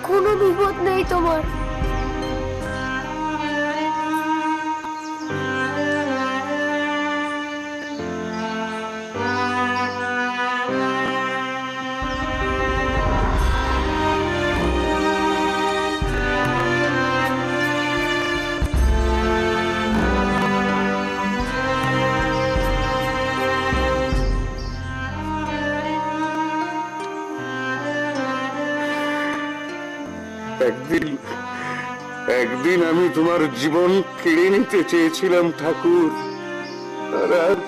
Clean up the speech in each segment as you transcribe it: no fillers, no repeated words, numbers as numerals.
কোনো বিপদ নেই তোমার। একদিন একদিন আমি তোমার জীবন কেড়ে নিতে চেয়েছিলাম ঠাকুর, আর আজ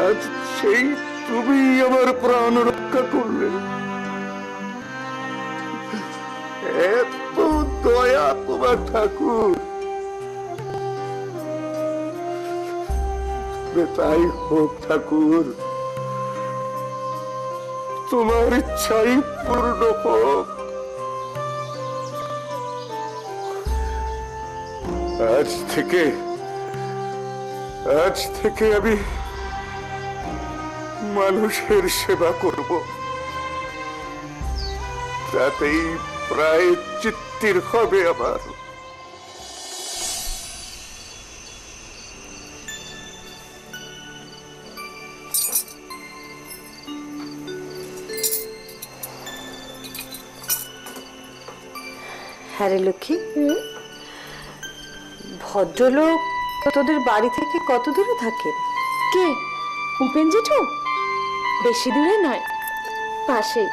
আজ সেই তুমি আমার প্রাণ রক্ষা করলে। এত দয়া তোমার ঠাকুর, তাই হোক ঠাকুর, তোমার ইচ্ছাই পূর্ণ হোক। আজ থেকে আমি মানুষের সেবা করব, তাতেই প্রায় চিত্তির হবে আমার। হ্যাঁ রে লক্ষ্মী, ভদ্রলোক তোদের বাড়ি থেকে কত দূরে থাকেন? কে? উপেন জেঠু? বেশি দূরে নয়, পাশেই।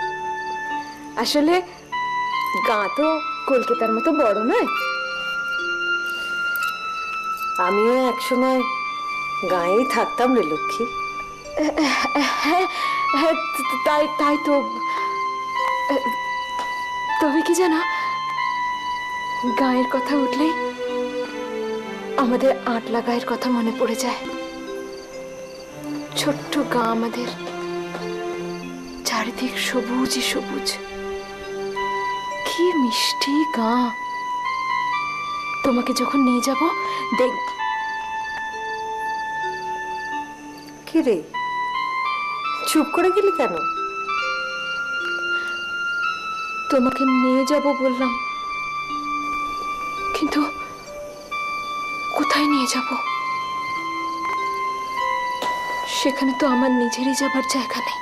আসলে গাঁ তো কলকাতার মতো বড় নয়। আমিও একসময় গাঁয়েই থাকতাম রে লক্ষ্মী। হ্যাঁ হ্যাঁ, তাই তো। তবে কি জানো, গায়ের কথা উঠলেই আমাদের আটলা গায়ের কথা মনে পড়ে যায়। ছোট্ট গা আমাদের, চারিদিক সবুজই সবুজ, কি মিষ্টি গা। তোমাকে যখন নিয়ে যাব দেখ। কি রে, চুপ করে গেলি কেন? তোমাকে নিয়ে যাব বললাম, কিন্তু কোথায় নিয়ে যাব? সেখানে তো আমার নিজেরই যাবার জায়গা নেই।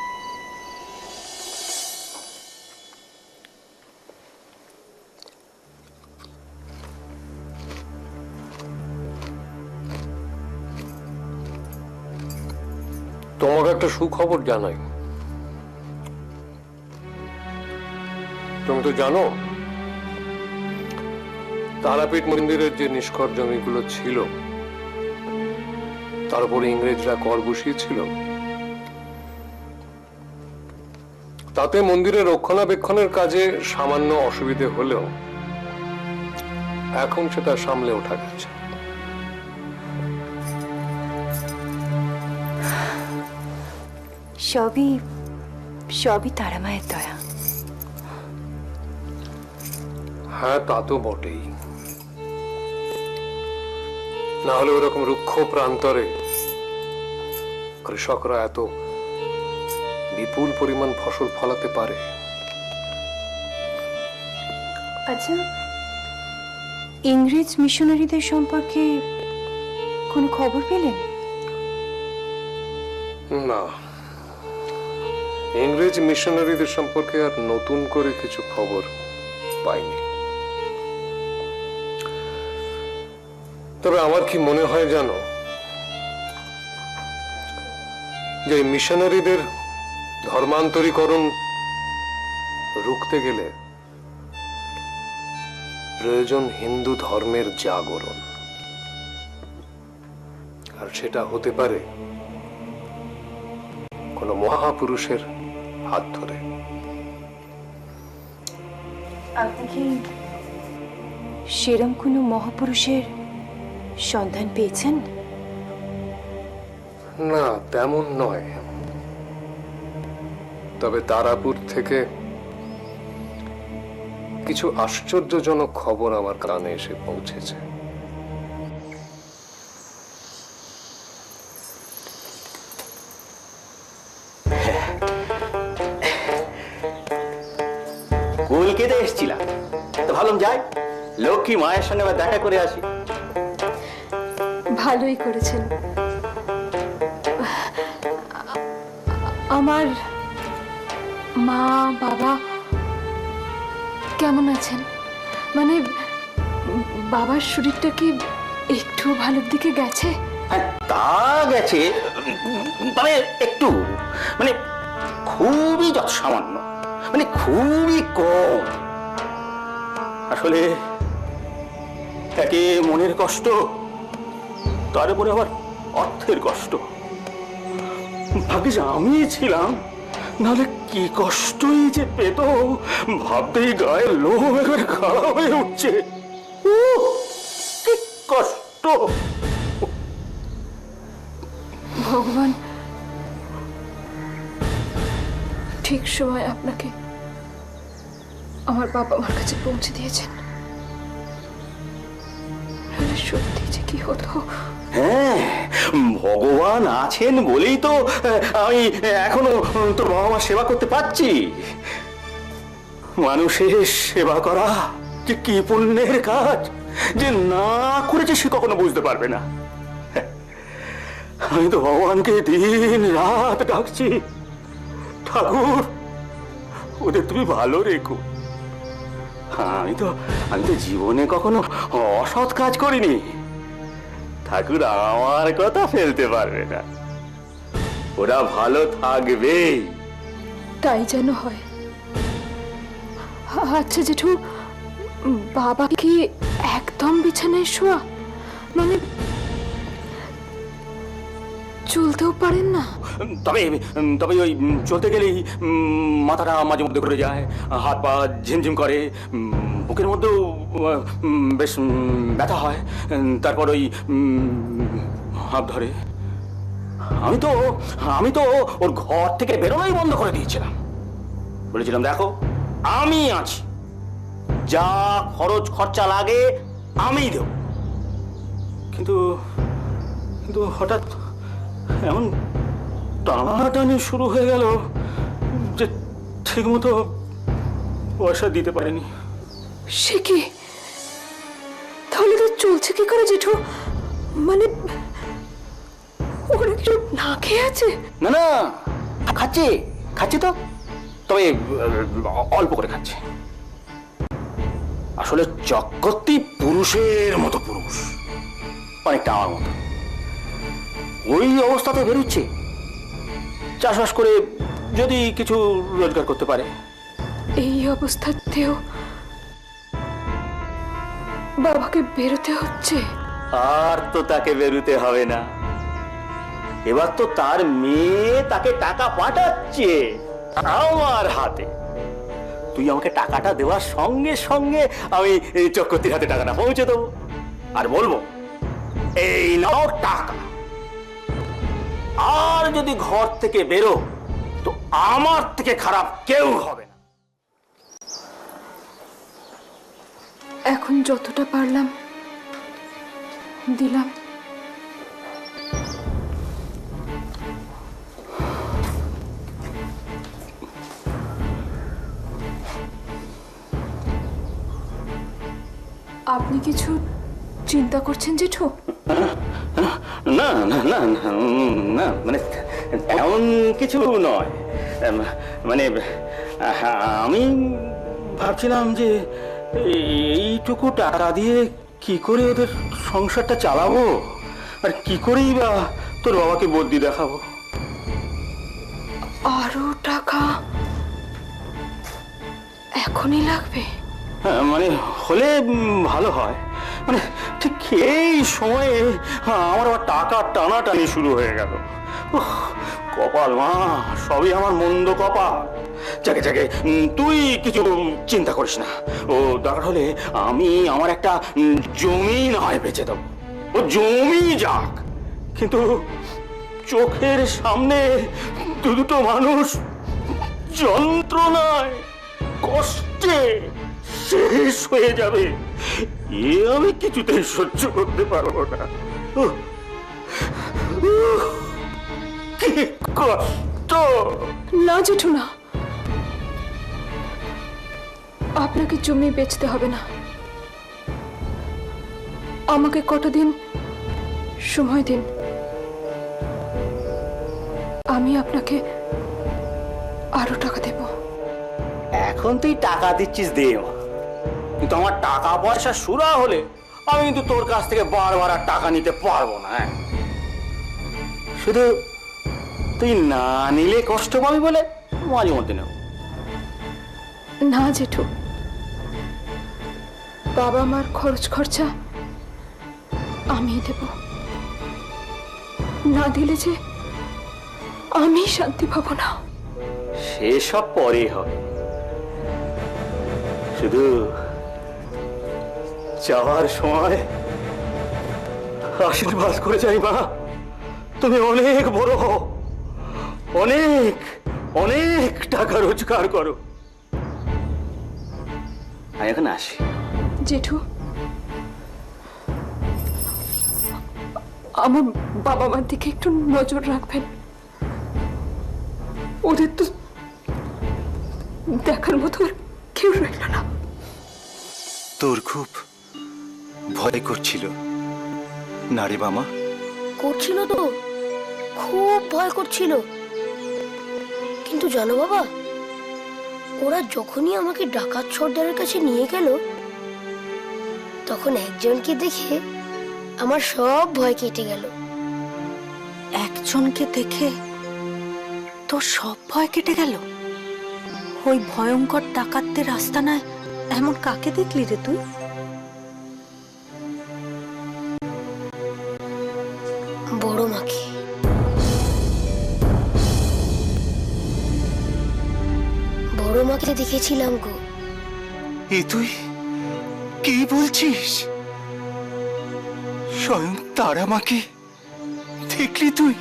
তোমাকে একটা সুখবর জানাই। তুমি তো জানো, তারাপীঠ মন্দিরের যে নিষ্কর জমিগুলো ছিল তার উপরে ইংরেজরা কর বসিয়েছিল। তাতে মন্দিরের রক্ষণাবেক্ষণের কাজে সামান্য অসুবিধে হলেও এখন সেটা সামলে ওঠা গেছে। সবই তারামায়ের দয়া। হ্যাঁ, তা তো বটেই। না হলে ওরকম রুক্ষ প্রান্তরে কৃষকরা এত বিপুল পরিমাণ ফসল ফলাতে পারে? আচ্ছা, ইংরেজ মিশনারিদের সম্পর্কে কোনো খবর পেলেন? না, ইংরেজ মিশনারিদের সম্পর্কে আর নতুন করে কিছু খবর পাইনি। তবে আমার কি মনে হয় জানো, যে মিশনারিদের ধর্মান্তরীকরণ রুখতে গেলে প্রয়োজন হিন্দু ধর্মের জাগরণ, আর সেটা হতে পারে কোন মহাপুরুষের হাত ধরে। আপনি কি সেরম কোনো মহাপুরুষের সন্ধান পেয়েছেন? না, তেমন নয়। তবে তারাপুর থেকে কিছু আশ্চর্যজনক খবর আমার কানে এসে পৌঁছেছে। কলকাতা এসেছিলাম, তো ভাবলাম যাই লক্ষ্মী মায়ের সঙ্গে আবার দেখা করে আসি। ভালোই করেছেন। আমার মা বাবা কেমন আছেন? মানে বাবার শরীরটা কি একটু ভালোর দিকে গেছে? হ্যাঁ, তা গেছে, তবে একটু, মানে খুবই সামান্য, মানে খুবই কম। আসলে একে মনের কষ্ট, তার উপরে আবার অর্থের কষ্ট। ভাগ্যিস আমি ছিলাম, নাহলে কি কষ্টই যে পেত ভাবতেই গায়ের লোম একেবারে খাড়া হয়ে উঠছে। কি কষ্ট! ভগবান ঠিক সময় আপনাকে আমার বাবা মার কাছে পৌঁছে দিয়েছেন, নাহলে সত্যি যে কি হতো। হ্যাঁ, ভগবান আছেন বলেই তো আমি এখনো তোর বাবা মার সেবা করতে পারছি। মানুষের সেবা করা যে কি পুণ্যের কাজ, যে না করেছে সে কখনো বুঝতে পারবে না। আমি তো ভগবানকে দিন রাত ডাকছি, ঠাকুর ওদের তুমি ভালো রেখো। আমি তো জীবনে কখনো অসৎ কাজ করিনি, ঠাকুর আমার কথা ফেলতে পারবে না, ওরা ভালো থাকবে। তাই যেন হয়। আচ্ছা জেঠু, বাবা কি একদম বিছানায় শোয়া? মানে চলতেও পারেন না? তবে তবে ওই চলতে গেলেই মাথাটা মাঝে মধ্যে ঘুরে যায়, হাত পা ঝিমঝিম করে, বুকের মধ্যেও বেশ ব্যথা হয়, তারপর ওই হাত ধরে। আমি তো ওর ঘর থেকে বেরোনোই বন্ধ করে দিয়েছিলাম। বলেছিলাম দেখো আমি আছি, যা খরচ খরচা লাগে আমি দেব। কিন্তু হঠাৎ এমন টানাটানি শুরু হয়ে গেল যে ঠিক মতো পয়সা দিতে পারেনি। সে কি? তাহলে তো চলছে কি করে জেঠু? মানে ওরা কি না খেয়ে আছে? না না, খাচ্ছে তো, তবে অল্প করে খাচ্ছে। আসলে চক্রবর্তী পুরুষের মতো পুরুষ, অনেকটা আমার মতো। ওই অবস্থাতে বেরোচ্ছে, চাষবাস করে যদি কিছু রোজগার করতে পারে। এই অবস্থাতেও বাবাকে বেরোতে হচ্ছে। আর তো তাকে বেরোতে হবে না, এবার তো তার মেয়ে তাকে টাকা পাঠাচ্ছে আমার হাতে। তুই আমাকে টাকাটা দেওয়ার সঙ্গে সঙ্গে আমি চক্রবর্তীর হাতে টাকাটা পৌঁছে দেবো, আর বলবো এই নাও টাকা, আর যদি ঘর থেকে বেরো তো আমার থেকে খারাপ কেউ হবে না। এখন যতটা পারলাম দিলাম। আপনি কিছু চিন্তা করছেন জেঠু? না না না না, মানে এমন কিছু নয়। মানে আমি ভাবছিলাম যে এইটুকু টাকা দিয়ে কি করে ওদের সংসারটা চালাবো, আর কি করেই বা তোর বাবাকে বদ্যি দেখাবো। আরো টাকা এখনই লাগবে? হ্যাঁ, মানে হলে ভালো হয়। মানে ঠিক এই সময়ে আমার আবার টাকা টানাটানি শুরু হয়ে গেল। কপাল মা, সবই আমার মন্দ কপাল। যাকে যাকে তুই কিছু চিন্তা করিস না, ও দরকার হলে আমি আমার একটা জমি না হয় বেচে দেবো, ও জমি যাক, কিন্তু চোখের সামনে দুটো মানুষ যন্ত্রণায় কষ্টে শেষ হয়ে যাবে, এ আমি কিছুতেই সহ্য করতে পারবো না। কি কষ্ট! না জেঠু না, আপনাকে জমি বেচতে হবে না। আমাকে কটা দিন সময় দিন, আমি আপনাকে আরো টাকা দেব। এখন তুই টাকা দিচ্ছিস দে মা, কিন্তু আমার টাকা পয়সা সুরা হলে আমি কিন্তু তোর কাছ থেকে বারবার আর টাকা নিতে পারবো না। হ্যাঁ, শুধু তুই না নিলে কষ্ট পাবি বলে মাঝে মধ্যে নেব। না জেঠু, বাবা মার খরচ খরচা আমি দেব। না দিলে যে আমি শান্তি পাবো না। সেসব পরে হবে, শুধু যাওয়ার সময় আশীর্বাদ করে যাই মা, তুমি অনেক বড় হও, অনেক অনেক টাকা রোজগার করো। আমি এখন আসি। জেঠু, আমার বাবা মার দিকে একটু নজর রাখবেন। ওদের তো দেখার মতো আর কেউ রইল না। তোর খুব ভয় করছিল না রে মামা? করছিল তো, খুব ভয় করছিল। কিন্তু জানো বাবা, ওরা যখনই আমাকে ডাকাত সর্দারের কাছে নিয়ে গেল, তখন একজনকে দেখে আমার সব ভয় কেটে গেল। একজনকে দেখে তোর সব ভয় কেটে গেল? ওই ভয়ঙ্কর ডাকাতদের আস্তানায় এমন কাকে দেখলি রে তুই? বড় মাকে। বড় মাকে দেখেছিলাম গো। এ তুই কি বলছিস? স্বয়ং তারা মাকে দেখলি তুই?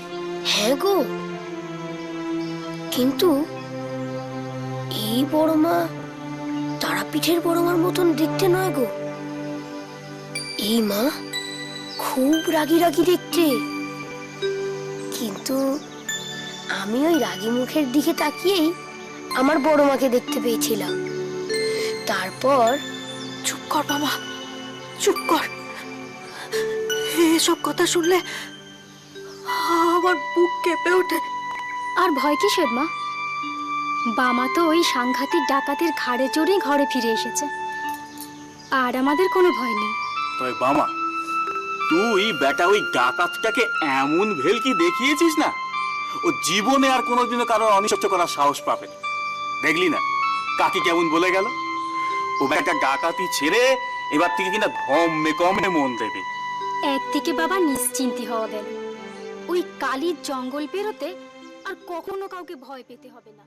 হ্যাঁ গো, কিন্তু এই বড় মা তারাপীঠের বড় মার মতন দেখতে নয় গো। এই মা খুব রাগী রাগী দেখতে, কিন্তু আমি ওই রাগী মুখের দিকে তাকিয়েই আমার বড় মাকে দেখতে পেয়েছিলাম। তারপর চুপ কর বাবা, চুপ কর। এসব কথা শুনলে আমার বুক কেঁপে ওঠে। আর ভয় কিসের মা? বামা তো ওই সাংঘাতিক ডাকাতের ঘাড়ে চড়ে ঘরে ফিরে এসেছে, আর আমাদের কোনো ভয় নেই। তবে বামা, তুই বেটা ওই ডাকাতটাকে এমন ভেলকি দেখিয়েছিস না, ও জীবনে আর কোনোদিনও কারোর অনিষ্ট করার সাহস পাবে না। দেখলি না কাকি কেমন বলে গেল? ও বেটা ডাকাতি ছেড়ে এবার থেকে কিনা ধমে কমে মন দেবে। একদিকে বাবা নিশ্চিন্তি হওয়া গেল, ওই কালির জঙ্গল পেরোতে আর কখনো কাউকে ভয় পেতে হবে না।